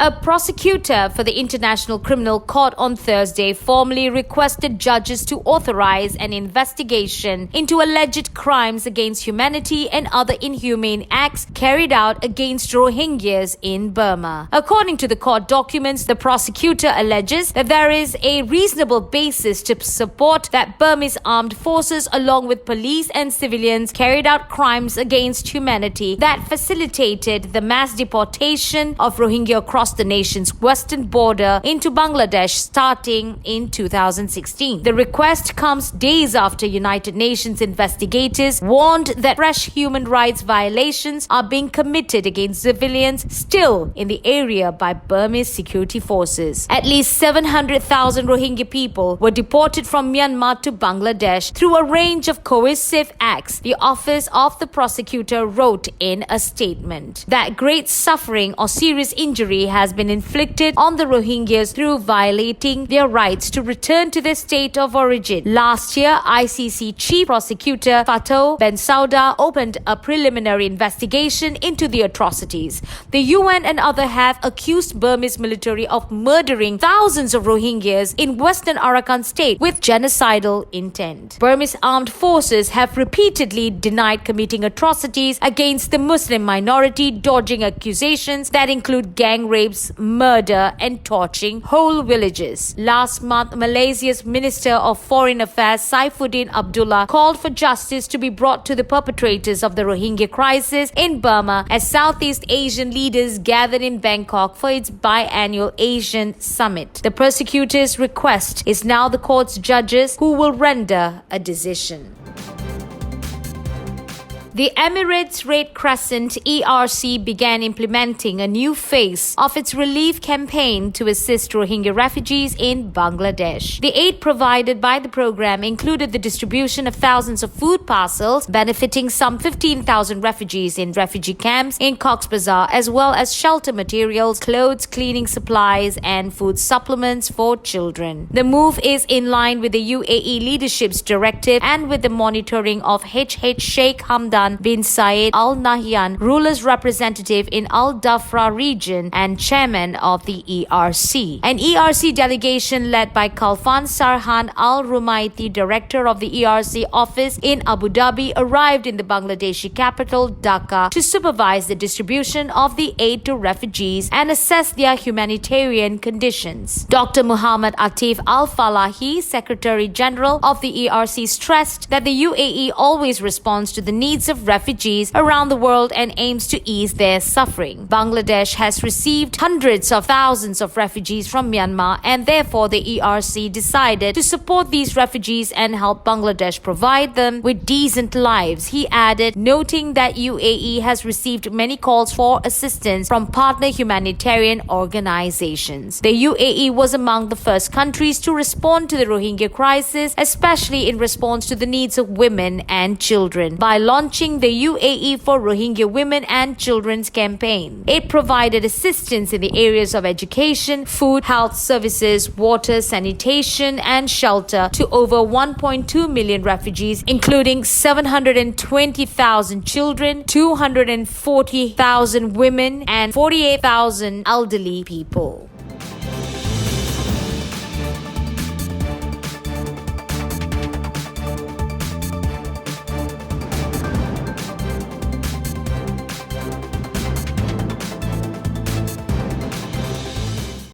A prosecutor for the International Criminal Court on Thursday formally requested judges to authorize an investigation into alleged crimes against humanity and other inhumane acts carried out against Rohingyas in Burma. According to the court documents, the prosecutor alleges that there is a reasonable basis to support that Burmese armed forces, along with police and civilians, carried out crimes against humanity that facilitated the mass deportation of Rohingya across the nation's western border into Bangladesh starting in 2016. The request comes days after United Nations investigators warned that fresh human rights violations are being committed against civilians still in the area by Burmese security forces. At least 700,000 Rohingya people were deported from Myanmar to Bangladesh through a range of coercive acts, the office of the prosecutor wrote in a statement. That great suffering or serious injury has been inflicted on the Rohingyas through violating their rights to return to their state of origin. Last year, ICC Chief Prosecutor Fatou Bensouda opened a preliminary investigation into the atrocities. The UN and others have accused Burmese military of murdering thousands of Rohingyas in Western Arakan state with genocidal intent. Burmese armed forces have repeatedly denied committing atrocities against the Muslim minority, dodging accusations that include gang rapes, murder, and torching whole villages. Last month, Malaysia's Minister of Foreign Affairs Saifuddin Abdullah called for justice to be brought to the perpetrators of the Rohingya crisis in Burma as Southeast Asian leaders gathered in Bangkok for its biannual Asian Summit. The prosecutor's request is now the court's judges who will render a decision. The Emirates Red Crescent (ERC) began implementing a new phase of its relief campaign to assist Rohingya refugees in Bangladesh. The aid provided by the program included the distribution of thousands of food parcels benefiting some 15,000 refugees in refugee camps in Cox's Bazar, as well as shelter materials, clothes, cleaning supplies, and food supplements for children. The move is in line with the UAE leadership's directive and with the monitoring of Sheikh Hamdan bin Zayed Al Nahyan, ruler's representative in Al Dhafra region and chairman of the ERC. An ERC delegation led by Khalfan Sarhan Al Rumaiti, director of the ERC office in Abu Dhabi, arrived in the Bangladeshi capital Dhaka to supervise the distribution of the aid to refugees and assess their humanitarian conditions. Dr. Muhammad Atif Al Falahi, Secretary General of the ERC, stressed that the UAE always responds to the needs of refugees around the world and aims to ease their suffering. Bangladesh has received hundreds of thousands of refugees from Myanmar, and therefore the ERC decided to support these refugees and help Bangladesh provide them with decent lives, he added, noting that UAE has received many calls for assistance from partner humanitarian organizations. The UAE was among the first countries to respond to the Rohingya crisis, especially in response to the needs of women and children, by launching the UAE for Rohingya Women and Children's campaign. It provided assistance in the areas of education, food, health services, water, sanitation, and shelter to over 1.2 million refugees, including 720,000 children, 240,000 women, and 48,000 elderly people.